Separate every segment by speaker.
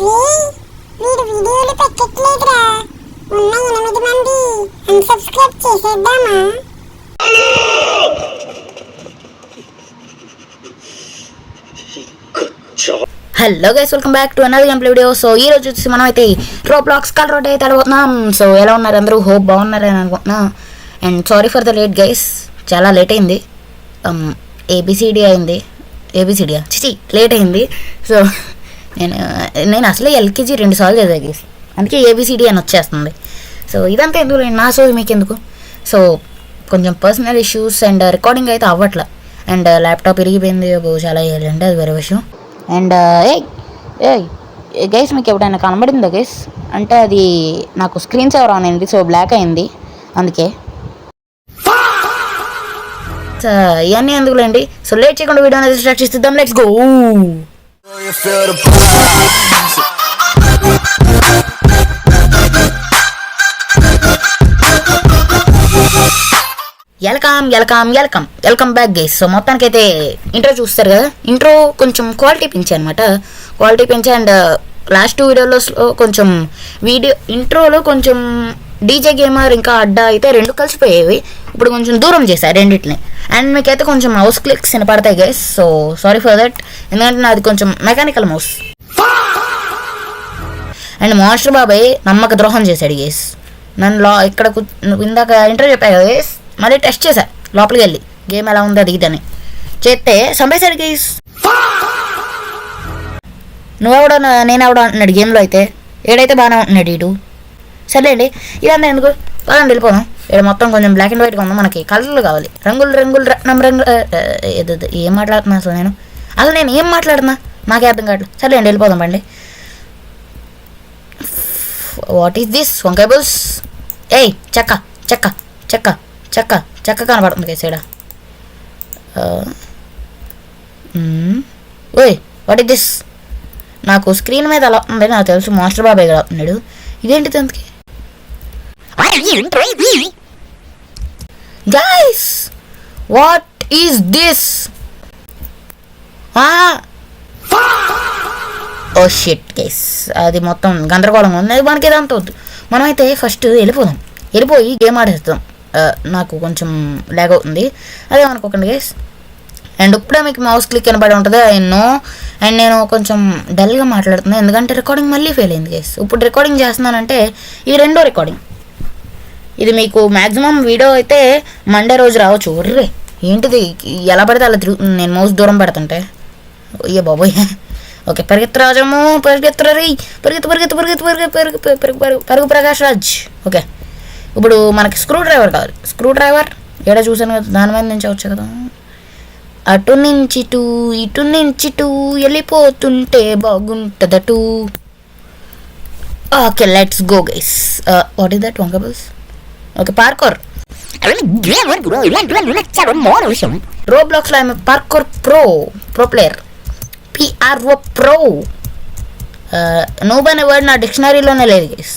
Speaker 1: వీడు వీడియోలు పెట్టట్లేదురా. ఉన్న 8 మంది అన్సబ్స్క్రైబ్ చేసేద్దామా?
Speaker 2: Hello guys, welcome back to another game play video. So ఈ రోజు వచ్చేసి మనం అయితే రోబ్లాక్స్ కలర్ రోడ్ అయితే ఆడబోతున్నాం. సో ఎలా ఉన్నారు అందరూ? హోప్ బాగున్నారని అనుకుంటున్నా. And sorry for the late guys, చాలా లేట్ అయింది. ఏబిసిడి అయింది. ఏబిసిడియా చిచి లేట్ అయింది. సో నేను అసలే ఎల్కేజీ 2 సార్లు చదివా గైస్, అందుకే ఏబిసిడి అని వచ్చేస్తుంది. సో ఇదంతా ఎందుకు నా సోది మీకు ఎందుకు. సో కొంచెం పర్సనల్ ఇష్యూస్ అండ్ రికార్డింగ్ అయితే అవ్వట్లా. అండ్ ల్యాప్టాప్ ఇరిగిపోయింది, చాలా వేయాలంటే అది వేరే విషయం. అండ్ గైస్ మీకు ఎప్పుడైనా కనబడిందా గైస్? అంటే అది నాకు స్క్రీన్ సేవర్ ఆన్ అయింది, సో బ్లాక్ అయింది అందుకే. ఇవన్నీ ఎందుకులేండి. సో లేట్ చేయకుండా వీడియో అనేది స్టార్ట్ చేద్దాం. Let's go. Welcome back guys. So మొత్తానికి అయితే ఇంట్రో చూస్తారు కదా, ఇంట్రో కొంచెం క్వాలిటీ పెంచాయి అనమాట. క్వాలిటీ పెంచా అండ్ లాస్ట్ 2 వీడియోలో కొంచెం ఇంట్రోలో కొంచెం డీజే గేమర్ ఇంకా అడ్డా అయితే 2 కలిసిపోయేవి. ఇప్పుడు కొంచెం దూరం చేశారు రెండింటిని. అండ్ మీకైతే కొంచెం మౌస్ క్లిక్స్ వినపడతాయి guys. So sorry for that, ఎందుకంటే నాది కొంచెం మెకానికల్ మౌస్. అండ్ మాస్టర్ బాబాయ్ నమ్మక ద్రోహం చేశాడు గైస్. నన్ను ఇక్కడ ఇందాక ఇంట్రో చెప్పాను కదా గైస్, మళ్ళీ టెస్ట్ చేశా లోపలికి వెళ్ళి గేమ్ ఎలా ఉంది అది ఇదని చేస్తే చంపేశాడు గైస్. నువ్వెవడో నేనెవడో అంటున్నాడు గేమ్లో అయితే. ఏడైతే బాగానే ఉంటున్నాడు ఇటు. సర్లేండి, ఇదంతా ఎందుకు పదండి వెళ్ళిపోదాం. ఇక్కడ మొత్తం కొంచెం బ్లాక్ అండ్ వైట్గా ఉందాం, మనకి కలర్లు కావాలి. రంగులు ఏం మాట్లాడుతున్నా అసలు నేను ఏం మాట్లాడుతున్నా నాకే అర్థం కావట్లేదు. సర్లేండి వెళ్ళిపోదాం బండి. What is this? వంకాయ బుల్స్. ఏయ్ చెక్క చెక్క చెక్క చెక్క చెక్క కనబడుతుంది కేసేడ. ఓయ్ వాట్ ఈస్ దిస్? నాకు స్క్రీన్ మీద అలా ఉంది, నాకు తెలుసు మాస్టర్ బాబాయ్ కూడా ఉన్నాడు. ఇదేంటి దానికి guys? What is this? Oh shit guys, అది మొత్తం గందరగోళంగా ఉంది. అది మనకి ఏదంతా వద్దు. మనమైతే ఫస్ట్ వెళ్ళిపోయి గేమ్ ఆడేస్తాం. నాకు కొంచెం లాగ్ అవుతుంది, అదే అనుకోకండి గైస్. అండ్ ఇప్పుడే మీకు మౌస్ క్లిక్ కనబడి ఉంటుంది ఎన్నో. అండ్ నేను కొంచెం డల్గా మాట్లాడుతున్నాను ఎందుకంటే రికార్డింగ్ మళ్ళీ ఫెయిల్ అయింది గైస్. ఇప్పుడు రికార్డింగ్ చేస్తున్నానంటే ఇది 2వ రికార్డింగ్. ఇది మీకు మ్యాక్సిమం వీడియో అయితే మండే రోజు రావచ్చు. ఒర్రే ఏంటిది ఎలా పడితే అలా తిరుగుతుంది నేను మౌస్ దూరం పెడుతుంటే. అయ్యో బాబోయ్. ఓకే, పరిగెత్తు రాజము, పరిగెత్తు రీ, పరుగు ప్రకాష్ రాజ్. ఓకే, ఇప్పుడు మనకి స్క్రూ డ్రైవర్ కావాలి. స్క్రూ డ్రైవర్ ఏడా చూసాను కదా, దాని మీద నుంచి వచ్చు కదా. అటు నుంచి ఇటు నుంచి వెళ్ళిపోతుంటే బాగుంటుందటు. Okay let's go guys. What is that? వంకబుల్స్. Okay, parkour. రోబ్లాక్స్లో I'm parkour pro player. PRO pro. Noob అనే వర్డ్ నా డిక్షనరీలోనే లేదు గైస్.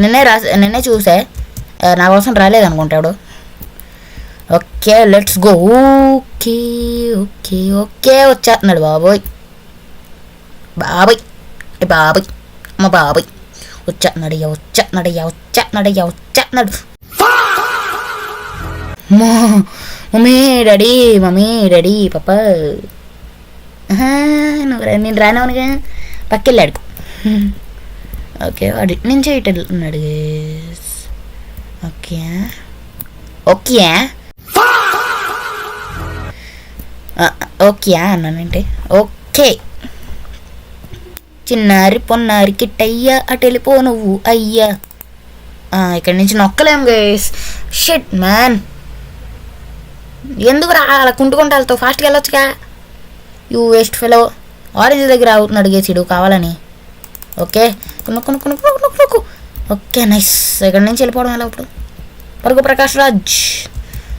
Speaker 2: నిన్నే చూసా, నా కోసం రాలేదు అనుకుంటాడు. Okay let's go. Okay okay okay వచ్చేస్తున్నాడు బాబోయ్ మా బాబోయ్ వచ్చేస్తున్నాడు. మమ్మీ డాడీ పాప. నేను రానవునుగా, పక్కెళ్ళాడు. ఓకే వాడు నుంచి ఇటు వెళ్తున్నాడు. ఓకే ఓకే ఓకే అన్నానంటే ఓకే. చిన్నారి పొన్నారి కిట్టయ్యా అటు వెళ్ళిపో నువ్వు అయ్యా. ఇక్కడి నుంచి నొక్కలేం గైస్. షిట్ మ్యాన్, ఎందుకు రా అలా కుంటుకుంటా వెళ్తావు? ఫాస్ట్గా వెళ్ళొచ్చుగా. You waste fellow. ఆరెంజ్ దగ్గర అవుతున్నాడు గేసిడు కావాలని. ఓకే కొనుక్కు. Okay nice. ఇక్కడ నుంచి వెళ్ళిపోవడం ఎలా ఇప్పుడు? పరుగు ప్రకాష్ రాజ్,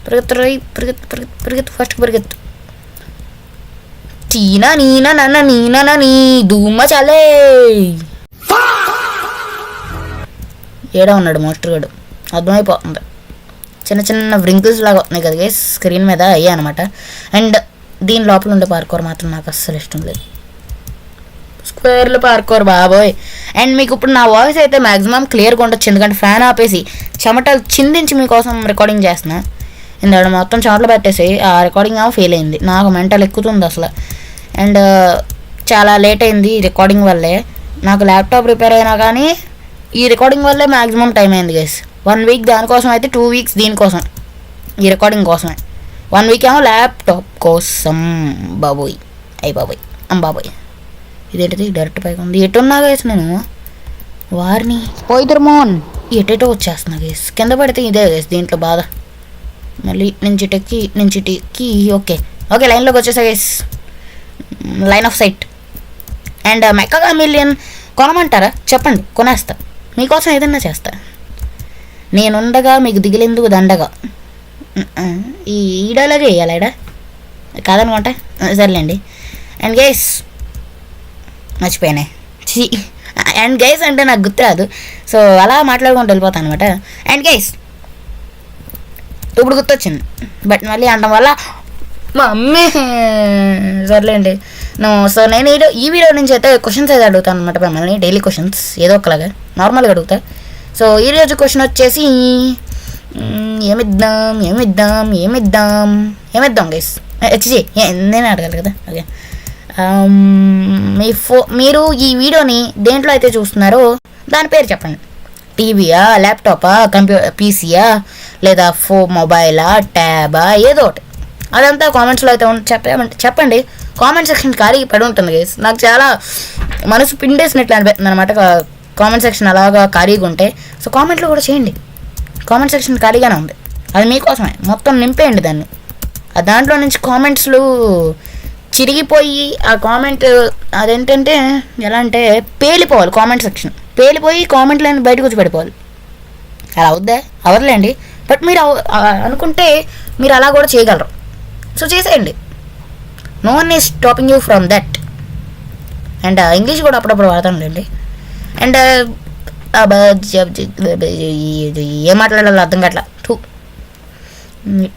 Speaker 2: పరిగెత్తు ఫస్ట్ పరిగెత్తు. టీనా నీనా నన్న నీనా నీ ధూమ చాలే. ఏడా ఉన్నాడు మాస్టర్ గాడు, అర్థమైపోతుంది. చిన్న చిన్న వ్రింకిల్స్ లాగా ఉన్నాయి కదా గైస్ స్క్రీన్ మీద, అయ్యా అనమాట. అండ్ దీని లోపల ఉండే పార్కోర్ మాత్రం నాకు అస్సలు ఇష్టం లేదు. స్క్వేర్లు పార్కోర్ బాబోయ్. అండ్ మీకు ఇప్పుడు నా వాయిస్ అయితే మ్యాక్సిమం క్లియర్గా ఉండొచ్చు, ఎందుకంటే ఫ్యాన్ ఆపేసి చెమటలు చిందించి మీకోసం రికార్డింగ్ చేస్తున్నా. ఇందాక మొత్తం చెమటలు పెట్టేసి ఆ రికార్డింగ్ ఏమో ఫెయిల్ అయింది. నాకు మెంటల్ ఎక్కుతుంది అసలు. అండ్ చాలా లేట్ అయింది ఈ రికార్డింగ్ వల్లే. నాకు ల్యాప్టాప్ రిపేర్ అయినా కానీ ఈ రికార్డింగ్ వల్లే మ్యాక్సిమం టైం అయింది గైస్. 1 వీక్ దానికోసం అయితే 2 వీక్స్ దీనికోసం, ఈ రికార్డింగ్ కోసమే. 1 వీక్ ఏమో ల్యాప్టాప్ కోసం. బాబోయ్ బాబోయ్ బాబోయ్. ఇదేంటిది డైరెక్ట్ పైకి ఉంది. ఎటున్నా గైస్ నేను వారిని పోయిద్రమోన్ ఎటేటో వచ్చేస్తున్నా గైస్. కింద పడితే ఇదే గైస్ దీంట్లో బాధ. మళ్ళీ నుంచి టిక్కి ఓకే లైన్లోకి వచ్చేసా guys. Line of sight. And mega million కొనమంటారా చెప్పండి, కొనేస్తా. మీకోసం ఏదన్నా చేస్తా. నేనుండగా మీకు దిగిలేందుకు దండగా. ఈ డైలాగే వేయాలి ఈడ కాదనుకుంటా, సర్లేండి. అండ్ గైస్ మర్చిపోయానే. అండ్ గైస్ అంటే నాకు గుర్తురాదు, సో అలా మాట్లాడుకుంటూ వెళ్ళిపోతాను అనమాట. అండ్ గైస్ ఇప్పుడు గుర్తొచ్చింది, బట్ మళ్ళీ అనడం వల్ల మా అమ్మే సర్లేండి. సో నేను ఈ వీడియో నుంచి అయితే క్వశ్చన్స్ అయితే అడుగుతాను అనమాట మిమ్మల్ని. డైలీ క్వశ్చన్స్ ఏదో ఒకలాగా నార్మల్గా అడుగుతా. సో ఈరోజు క్వశ్చన్ వచ్చేసి ఏమిద్దాం గైస్. నేనే అడగాలి కదా. ఓకే, మీరు ఈ వీడియోని దేంట్లో అయితే చూస్తున్నారో దాని పేరు చెప్పండి. టీవీయా, ల్యాప్టాపా, పీసీయా, లేదా మొబైలా, ట్యాబా, ఏదో ఒకటి. అదంతా కామెంట్స్లో అయితే చెప్పండి. కామెంట్ సెక్షన్ ఖాళీ పడి ఉంటుంది గైస్. నాకు చాలా మనసు పిండేసినట్లు అనిపిస్తుంది అనమాట కామెంట్ సెక్షన్ అలాగా ఖాళీగా ఉంటే. సో కామెంట్లో కూడా చేయండి. కామెంట్ సెక్షన్ ఖాళీగానే ఉంది, అది మీకోసమే. మొత్తం నింపేయండి దాన్ని. ఆ దాంట్లో నుంచి కామెంట్స్లు చిరిగిపోయి ఆ కామెంట్ అదేంటంటే ఎలా అంటే పేలిపోవాలి. కామెంట్ సెక్షన్ పేలిపోయి కామెంట్లన్నీ బయటకు వచ్చి పడిపోవాలి. అలా అవుద్దా? అవర్లేండి. బట్ మీరు అనుకుంటే మీరు అలా కూడా చేయగలరు. సో చేసేయండి. No one is stopping you from that. And English కూడా అప్పుడప్పుడు వాడతానులేండి. అండ్ ఏం మాట్లాడాలో అర్థం కావట్లా.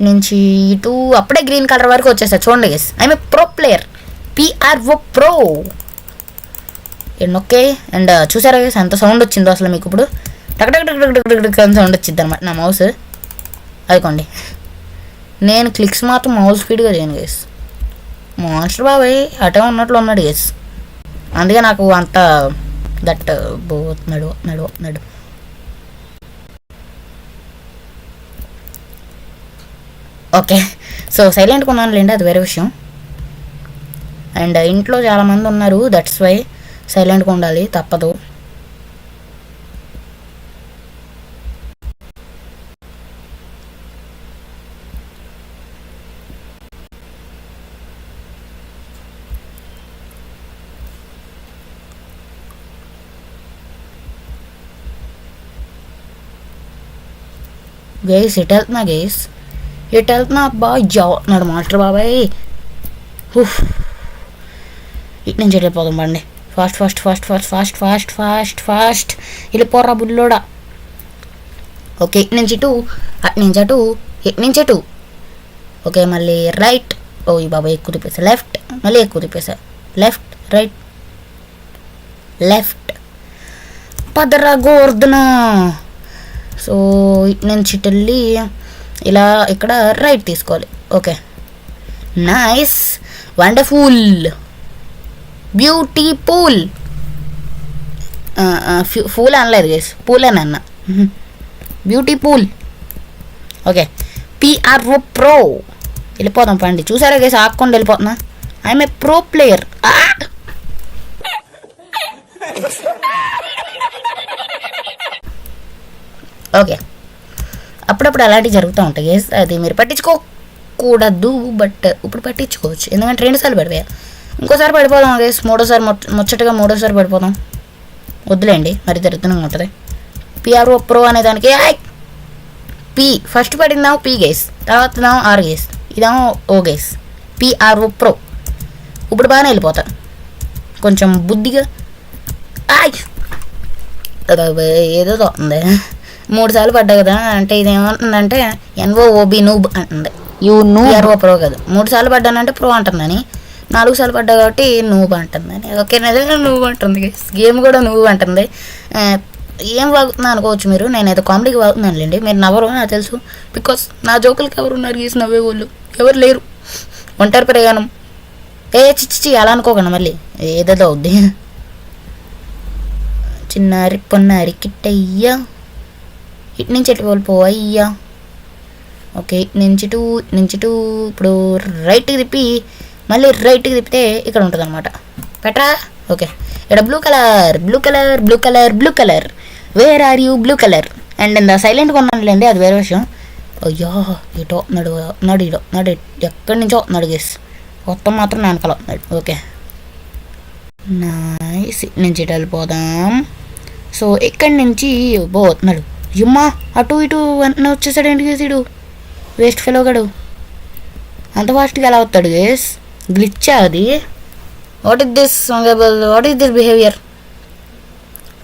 Speaker 2: నుంచి ఇటు అప్పుడే గ్రీన్ కలర్ వరకు వచ్చేస్తా చూడండి guys. I'm a pro player, PRO pro. Okay. And చూసారా గైస్ ఎంత సౌండ్ వచ్చిందో అసలు మీకు ఇప్పుడు. టక్ టక్ టక్ టక్ టక్ టక్ అని సౌండ్ వచ్చింది అనమాట నా మౌస్. అదికోండి, నేను క్లిక్స్ మాత్రం మౌస్ స్పీడ్గా చేయను గైస్. మాస్టర్ బాబాయ్ అటే ఉన్నట్లు ఉన్నాడు గైస్, అందుకే నాకు అంత దట్ పోతున్నాడు. ఓకే, సో సైలెంట్గా ఉన్నాను లేండి, అది వేరే విషయం. అండ్ ఇంట్లో చాలామంది ఉన్నారు, దట్స్ వై సైలెంట్గా ఉండాలి, తప్పదు. గైస్ ఎటు వెళ్తున్నా అబ్బా జావుతున్నాడు మాస్టర్ బాబాయ్. ఇటు నుంచి వెళ్ళిపోదాం బండి. ఫాస్ట్ వెళ్ళిపోరా బుల్లోడా. ఓకే, ఇటు నుంచి ఇటు, ఇటు నుంచి అటు. ఓకే, మళ్ళీ రైట్. ఓ ఈ బాబాయ్ ఎక్కువ తిప్పేసా. లెఫ్ట్, మళ్ళీ ఎక్కువ తిప్పేసా. లెఫ్ట్ రైట్ పదరా గోర్ధన. సో ఇటు నుంచి ఇటు వెళ్ళి ఇలా ఇక్కడ రైట్ తీసుకోవాలి. Okay, nice, wonderful, beautiful. Fool అనలేదు గైస్, పూల్ అని అన్న. బ్యూటిఫుల్. Okay, PRO pro. వెళ్ళిపోదాం పండి. చూసారా గైస్ ఆకుండా వెళ్ళిపోతున్నా. I'm a pro player. Okay, అప్పుడప్పుడు అలాంటివి జరుగుతూ ఉంటాయి గైస్, అది మీరు పట్టించుకోకూడదు. బట్ ఇప్పుడు పట్టించుకోవచ్చు, ఎందుకంటే 2 సార్లు పడిపోయా. ఇంకోసారి పడిపోదాం గైస్, ముచ్చటగా మూడోసారి పడిపోదాం. వద్దులేండి, మరి దరిద్రంగా ఉంటుంది. PRO ప్రో అనే దానికి పి ఫస్ట్ పడిందాము P గైస్, తర్వాత R గైస్, ఇదేమో O గైస్. PRO pro. ఇప్పుడు బాగానే వెళ్ళిపోతా కొంచెం బుద్ధిగా. ఏదో ఉంది, 3 సార్లు పడ్డా కదా. అంటే ఇది ఏమంటుందంటే NOOB నూబ్ అంటుంది. PRO ప్రో కాదు, 3 సార్లు పడ్డానంటే ప్రో అంటుందని. 4 సార్లు పడ్డా కాబట్టి నువ్వు అంటుంది. ఓకే నిజంగా నువ్వు అంటుంది గైస్, గేమ్ కూడా నువ్వు అంటుంది. ఏం వాగుతున్నా అనుకోవచ్చు మీరు, నేనైతే కామెడీకి వాగుతున్నానులేండి, మీరు నవ్వరు నాకు తెలుసు. బికాస్ నా జోకులకి ఎవరు ఉన్నారు గీసి నవ్వే వాళ్ళు ఎవరు లేరు. ఒంటరి ప్రయాణం చిచ్చి అలా అనుకోకండి, మళ్ళీ ఏదేదో అవుద్ది. చిన్నారి పొన్నారి కిట్టయ్యా, ఇటు నుంచి ఎటు వెళ్ళిపోవయ్యా. ఓకే ఇటు నుంచి టూ ఇప్పుడు రైట్కి తిప్పి మళ్ళీ రైట్కి తిప్పితే ఇక్కడ ఉంటుంది అనమాట. పెట్టరా. ఓకే ఇక్కడ blue colour where are you blue colour. And ఇంత సైలెంట్గా ఉన్నానులేండి, అది వేరే విషయం. అయ్యో ఇటో నడు ఎక్కడి నుంచో నడు గేస్, మొత్తం మాత్రం నేను వెనకాల వస్తున్నాడు. ఓకే నైస్, నుంచి ఇటు వెళ్ళిపోదాం. సో ఇక్కడి నుంచి పోతున్నాడు. అమ్మా అటు ఇటు వెంటనే వచ్చేసాడు ఏంటి గేసిడు, వేస్ట్ ఫెలో గడు. అంత ఫాస్ట్గా ఎలా వస్తాడు గేస్, గ్లిచ్చా అది. What is this behaviour.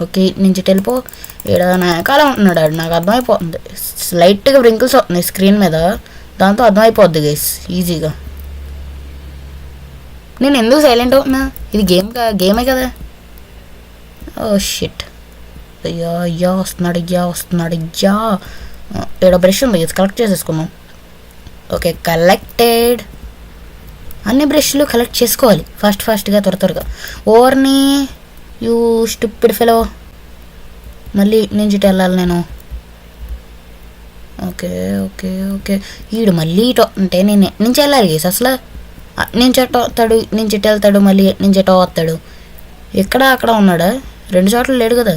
Speaker 2: Okay నుంచి వెళ్ళిపో. ఇక్కడ నా వెనకాల ఉంటున్నాడు, నాకు అర్థమైపోతుంది. లైట్గా బ్రింకిల్స్ వస్తున్నాయి స్క్రీన్ మీద, దాంతో అర్థమైపోద్ది గేస్ ఈజీగా. నేను ఎందుకు సైలెంట్ అవుతున్నా, ఇది గేమే కదా. ఓ షిట్, అయ్యా వస్తున్నాడు. ఇక్కడ బ్రష్ ఉంది, కలెక్ట్ చేసేసుకున్నాం. Okay collected. అన్ని బ్రష్లు కలెక్ట్ చేసుకోవాలి ఫాస్ట్గా త్వరగా. ఓవర్ని యూ స్టూపిడ్ ఫెలో, మళ్ళీ నుంచి వెళ్ళాలి నేను. ఓకే ఈడు మళ్ళీ ఇటో అంటే నేను నుంచి వెళ్ళాలి గేస్. అసలు నుంచి ఎటో వస్తాడు, నుంచి ఇటు వెళ్తాడు, మళ్ళీ నుంచి ఎటో వస్తాడు. ఎక్కడ అక్కడ ఉన్నాడా, 2 చోట్ల లేడు కదా.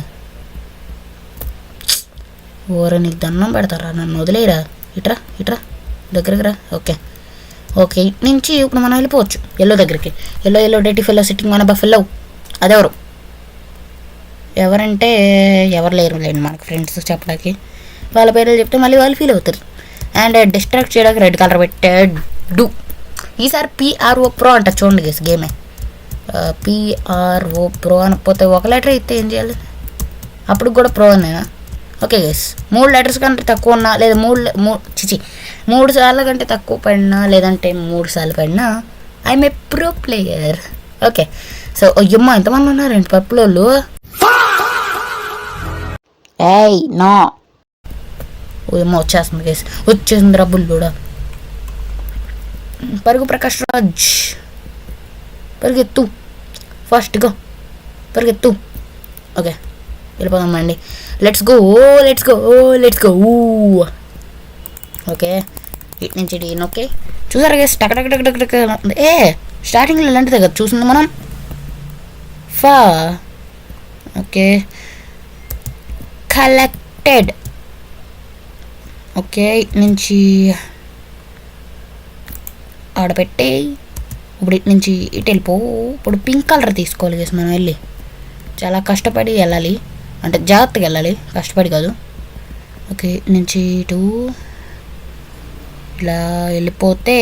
Speaker 2: ఓర నీకు దండం పెడతారా, నన్ను వదిలేరా. ఇట్రా దగ్గరికి రా. ఓకే ఇటు నుంచి ఇప్పుడు మనం వెళ్ళిపోవచ్చు ఎల్లో దగ్గరికి. ఎల్లో డేటీ ఫెల్లో సిట్టింగ్ మన బఫెల్లో. అదెవరు, ఎవరంటే ఎవరు లేరు లేండి మనకు ఫ్రెండ్స్ చెప్పడానికి. వాళ్ళ పేర్లు చెప్తే మళ్ళీ వాళ్ళు ఫీల్ అవుతారు. అండ్ డిస్ట్రాక్ట్ చేయడానికి రెడ్ కలర్ పెట్టాడు. ఈసారి PRO Pro అంటారు చూడండి గేస్, గేమే PRO Pro అనకపోతే ఒక లెటర్ ఇస్తే ఏం చేయాలి, అప్పుడు కూడా ప్రో నేనా. ఓకే గేస్ 3 లెటర్స్ కంటే తక్కువ ఉన్నా లేదా 3 సార్లు కంటే తక్కువ పడినా లేదంటే 3 సార్లు పడినా I'm a pro player. Okay so అయ్యమ్మ ఎంతమంది ఉన్నారండి పప్పులోళ్ళు. ఏయ్ నో, ఓయమ్మ వచ్చేస్తుంది గేస్, వచ్చేసింది రబ్బులు కూడా. పరుగు ప్రకాష్ రాజ్, పరిగెత్తు ఫాస్ట్గా పరిగెత్తు. ఓకే వెళ్ళిపోదామండి, లెట్స్ గో. ఓకే ఇటు నుంచి ఓకే చూసారా గేస్, టక్ స్టార్టింగ్లో ఇలాంటిదే కదా చూసింది మనం. Okay collected. ఓకే ఇటు నుంచి ఆడపెట్టే. ఇప్పుడు ఇటు నుంచి ఇటు వెళ్ళిపో. ఇప్పుడు పింక్ కలర్ తీసుకోవాలి గేస్ మనం, వెళ్ళి చాలా కష్టపడి వెళ్ళాలి, అంటే జాగ్రత్తగా వెళ్ళాలి, కష్టపడి కాదు. ఓకే నుంచి ఇటు ఇలా వెళ్ళిపోతే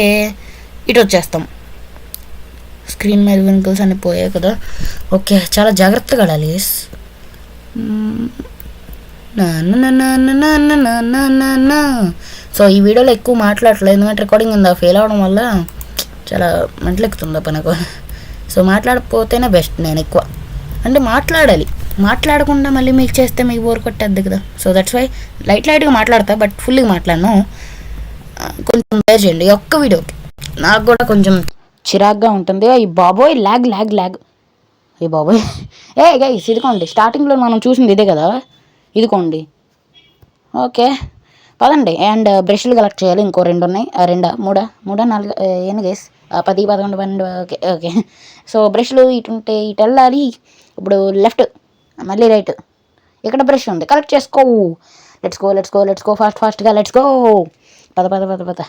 Speaker 2: ఇటు వచ్చేస్తాం. స్క్రీన్ మీద వింకిల్స్ అన్నీ పోయాయి కదా. ఓకే చాలా జాగ్రత్తగా వెళ్ళాలి. సో ఈ వీడియోలో ఎక్కువ మాట్లాడట్లేదు, ఎందుకంటే రికార్డింగ్ ఉందా ఫెయిల్ అవ్వడం వల్ల చాలా మెంటలు ఎక్కుతుందా పనకు. సో మాట్లాడకపోతేనే బెస్ట్. నేను ఎక్కువ అంటే మాట్లాడకుండా మళ్ళీ మీకు చేస్తే మీకు బోర్ కొట్టేద్ది కదా. సో దట్స్ వై లైట్గా మాట్లాడతా, బట్ ఫుల్గా మాట్లాడను. కొంచెం బేర్ చేయండి ఈ ఒక్క వీడియోకి, నాకు కూడా కొంచెం చిరాగ్గా ఉంటుంది. ఈ బాబోయ్ ల్యాగ్ ఈ బాబోయ్. గైస్ ఇదికోండి, స్టార్టింగ్లో మనం చూసింది ఇదే కదా, ఇదికోండి. ఓకే పదండి. అండ్ బ్రష్లు కలెక్ట్ చేయాలి, ఇంకో 2 ఉన్నాయి. 2 3 4 ఎన్ని గైస్, 10 11 12. ఓకే సో బ్రష్లు ఇటు ఉంటే ఇటు వెళ్ళాలి. ఇప్పుడు లెఫ్ట్ మళ్ళీ రైట్, ఇక్కడ బ్రష్ ఉంది, కలెక్ట్ చేసుకో. లెట్స్ గో ఫాస్ట్గా లెట్స్ గో. పద.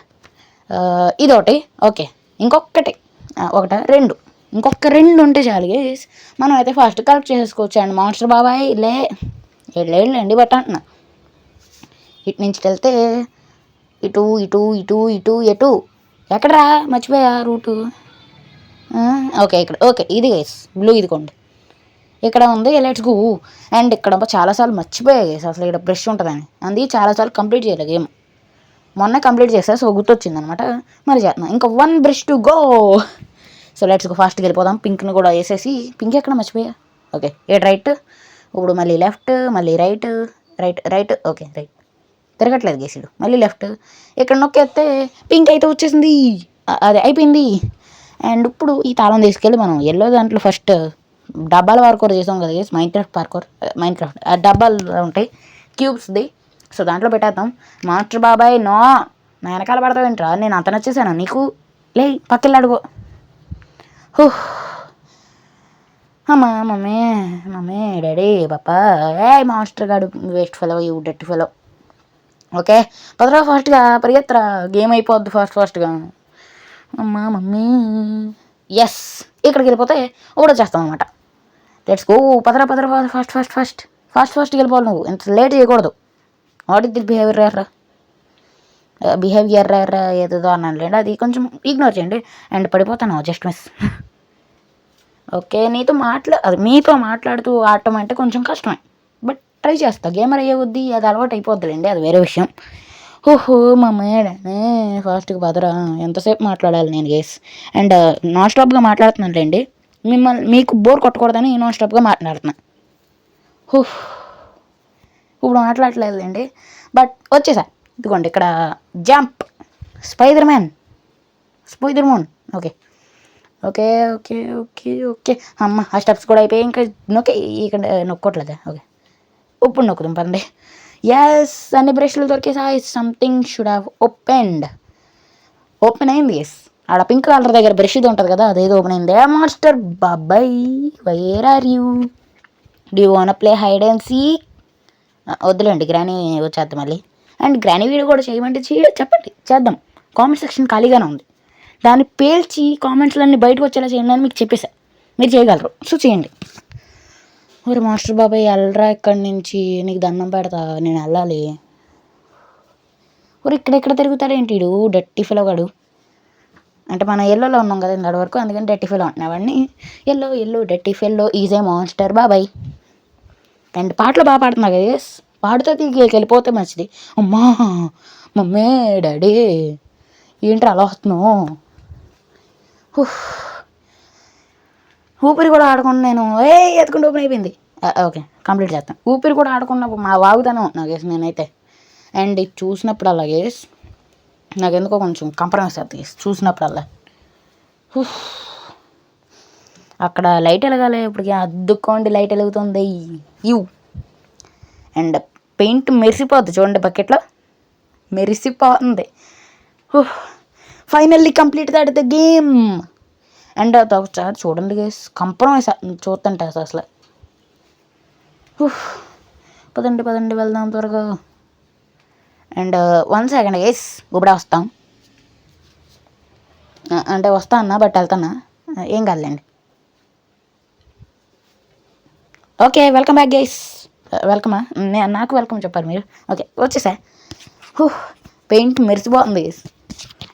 Speaker 2: ఇదొకటి. ఓకే ఇంకొకటి, 1 2 ఇంకొక 2 ఉంటే చాలు గైస్, మనం అయితే ఫాస్ట్ కలెక్ట్ చేసేసుకోవచ్చు. అండ్ మాస్టర్ బాబాయ్ లేండి బట్ అంటున్నా. ఇటు నుంచి వెళ్తే ఇటు ఎక్కడరా, మర్చిపోయా రూటు. ఓకే ఇక్కడ. ఓకే ఇది గైస్ బ్లూ, ఇదికోండి ఇక్కడ ఉంది, లెట్స్ గో. అండ్ ఇక్కడ చాలాసార్లు మర్చిపోయా గైస్, అసలు ఇక్కడ బ్రష్ ఉంటుందని, అందుకే చాలాసార్లు కంప్లీట్ చేయలే గేమ్. మొన్న కంప్లీట్ చేస్తా, సో గుర్తొచ్చింది అనమాట, మరి చేస్తున్నా. ఇంకా 1 brush to go. So let's go ఫాస్ట్గా వెళ్ళిపోదాం. పింక్ని కూడా వేసేసి, పింక్ ఎక్కడ మర్చిపోయా. ఓకే ఏడు రైట్, ఇప్పుడు మళ్ళీ లెఫ్ట్, మళ్ళీ right right right. Okay right తిరగట్లేదు గేసుడు. మళ్ళీ లెఫ్ట్, ఇక్కడ నొక్కేస్తే పింక్ అయితే వచ్చేసింది. అది అయిపోయింది. అండ్ ఇప్పుడు ఈ తాళం తీసుకెళ్ళి మనం ఎల్లో దాంట్లో ఫస్ట్ డబ్బాల పార్కోర్ చేసాం కదా గేస్, మైండ్ క్రాఫ్ట్ ఆ డబ్బాలు ఉంటాయి క్యూబ్స్ది. సో దాంట్లో పెట్టేద్దాం. మాస్టర్ బాబాయ్ నా వెనకాల పడతావేంట్రా, నేను అంత నచ్చేసాను నీకు, లే పక్కకి అడుగు. అమ్మా మమ్మీ మమ్మీ డాడీ పాపా, ఏ మాస్టర్ గాడు waste fellow, you debt fellow. Okay పదరా ఫాస్ట్గా పరిగెత్తరా, గేమ్ అయిపోద్ది ఫాస్ట్గా. అమ్మా మమ్మీ ఎస్, ఇక్కడికి వెళ్ళిపోతే ఒకటి వచ్చేస్తాం అనమాట. లెట్స్ గో, పదరా ఫాస్ట్గా వెళ్ళిపోవాలి. నువ్వు ఇంత లేట్ చేయకూడదు. వాట్ ఇస్ దిస్ బిహేవియర్ ఏదో అన్నానులేండి, అది కొంచెం ఇగ్నోర్ చేయండి. అండ్ పడిపోతాను జస్ట్ మిస్. ఓకే మీతో మాట్లాడుతూ ఆడటం అంటే కొంచెం కష్టమే, బట్ ట్రై చేస్తా. గేమర్ అయ్యే కొద్దీ అది అలవాటు అయిపోద్దులేండి, అది వేరే విషయం. ఓహో మా మేడనే ఫాస్ట్గా పదరా, ఎంతసేపు మాట్లాడాలి నేను గేస్. అండ్ నాన్ స్టాప్గా మాట్లాడుతున్నానులేండి, మీకు బోర్ కొట్టకూడదని నాన్ స్టాప్గా మాట్లాడుతున్నా. ఇప్పుడు మాట్లాడలేదులేండి, బట్ వచ్చేసా. ఇదిగోండి ఇక్కడ jump, spider moon. Okay okay okay okay okay అమ్మ ఆ స్టెప్స్ కూడా అయిపోయి ఇంకా ఇక్కడ నొక్కోట్లేదా. ఓకే ఇప్పుడు నొక్కుదాం పదండి. ఎస్ అన్ని బ్రష్లు దొరికేసాయి. సంథింగ్ షుడ్ హ్యావ్ ఓపెన్ అయింది. ఎస్ ఆడ పింక్ కలర్ దగ్గర బ్రష్ ఇది ఉంటుంది కదా, అదేదో ఓపెన్ అయింది. మాస్టర్ బాబాయ్ where are you, do you want play hide and seek? వద్దులేండి, గ్రానీ వచ్చేద్దాం మళ్ళీ. అండ్ గ్రానీ వీడియో కూడా చేయమంటే చెప్పండి, చేద్దాం. కామెంట్ సెక్షన్ ఖాళీగానే ఉంది, దాన్ని పేల్చి కామెంట్స్లన్నీ బయటకు వచ్చేలా చేయండి అని మీకు చెప్పేసా. మీరు చేయగలరు, సో చేయండి. మరి మాస్టర్ బాబాయ్ వెళ్ళరా ఇక్కడి నుంచి, నీకు దండం పెడతా, నేను వెళ్ళాలి. ఊరు ఇక్కడెక్కడ తిరుగుతాడేంటి వీడు, డట్టి ఫిలగాడు. అంటే మనం ఎల్లోలో ఉన్నాం కదా ఇంతటి వరకు, అందుకని డట్టి ఫెలో అంటున్నావాడిని. ఎల్లో డట్టి ఫెల్లో ఈజ్ ఏ మాస్టర్ బాబాయ్. అండ్ పాటలు బాగా పాడుతున్నా కదా, పాడుతో వెళ్ళిపోతే మంచిది. అమ్మా మమ్మీ డాడీ ఏంటి అలా వస్తున్నావు. ఊపిరి కూడా ఆడకుండా నేను ఎత్తుకుంటూ ఓపెన్ అయిపోయింది. ఓకే కంప్లీట్ చేస్తాను. ఊపిరి కూడా ఆడకుండా మా వాగుతాను నాకేసి నేనైతే. అండ్ ఇది చూసినప్పుడు అలాగే నాకెందుకో కొంచెం కంప్రమైజ్ అవుతుంది చూసినప్పుడల్లా. అక్కడ లైట్ వెలగాలి, ఇప్పటికి అద్దుకోండి లైట్ వెలుగుతుంది. అండ్ పెయింట్ మెరిసిపోద్ది చూడండి, బకెట్లో మెరిసిపోతుంది. Finally complete that the game. And ఒకసారి చూడండి గైస్, కంప్రమైజ్ చూస్తుంటే అసలు. పదండి వెళ్దాం త్వరగా. అండ్ 1 సెకండ్ గైస్, ఇప్పుడే వస్తాం. అంటే వస్తా అన్నా బట్ వెళ్తానా, ఏం కాదులేండి. Okay welcome back guys. వెల్కమా, నాకు వెల్కమ్ చెప్పారు మీరు. ఓకే వచ్చేసా. పెయింట్ మెరిసిపోతుంది గైస్.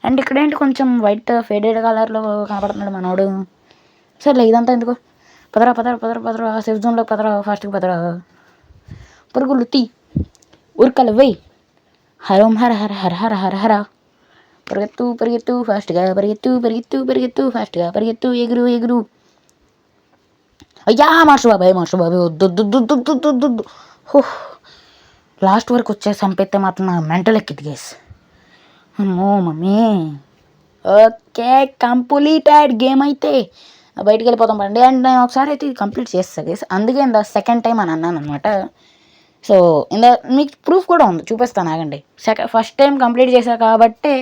Speaker 2: అండ్ ఇక్కడేంటి కొంచెం వైట్ ఫేడెడ్ కలర్లో కనపడుతున్నాడు మనోడు. సర్లే ఇదంతా ఎందుకు, పదరా సేఫ్ జోన్లో పదరా, ఫాస్ట్గా పదరా. పరుగులు తీ, ఉరకలు వెయ్యి, హరం హర హర హర హర హర హర. పరిగెత్తు ఫాస్ట్గా, పరిగెత్తు ఫాస్ట్గా, పరిగెత్తు, ఎగురు. అయ్యా మాస్టర్ బాబాయ్ వద్దు. లాస్ట్ వరకు వచ్చేసి చంపేస్తే మాత్రం నాకు మెంటల్ ఎక్కింది గేస్. అమ్మో మమ్మీ. Okay completed game. అయితే బయటికి వెళ్ళిపోతాం పండి. అండ్ నేను ఒకసారి అయితే ఇది కంప్లీట్ చేస్తాను గేస్, అందుకే సెకండ్ టైం అని అన్నాను అనమాట. సో మీకు ప్రూఫ్ కూడా ఉంది, చూపిస్తాను ఆగండి. ఫస్ట్ టైం కంప్లీట్ చేశా కాబట్టి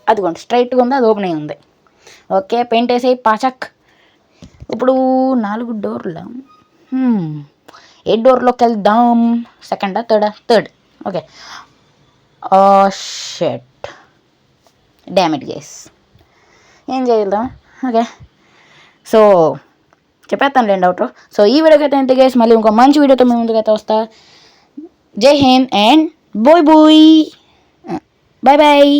Speaker 2: అదిగోండి స్ట్రైట్గా ఉంది, అది ఓపెన్ అయి ఉంది. ఓకే పెయింట్ వేసేయి పాచక్. ఇప్పుడు 4 డోర్లు, ఏ డోర్లోకి వెళ్దాం, సెకండా third. Okay shit damage guys, ఏం చేద్దాం. ఓకే సో చెప్పేస్తాను లేండి అవుట్. సో ఈ వీడియోకి అయితే ఎంత గేస్, మళ్ళీ ఇంకో మంచి వీడియోతో మీ ముందుకైతే వస్తా. జై హింద్ అండ్ బాయ్.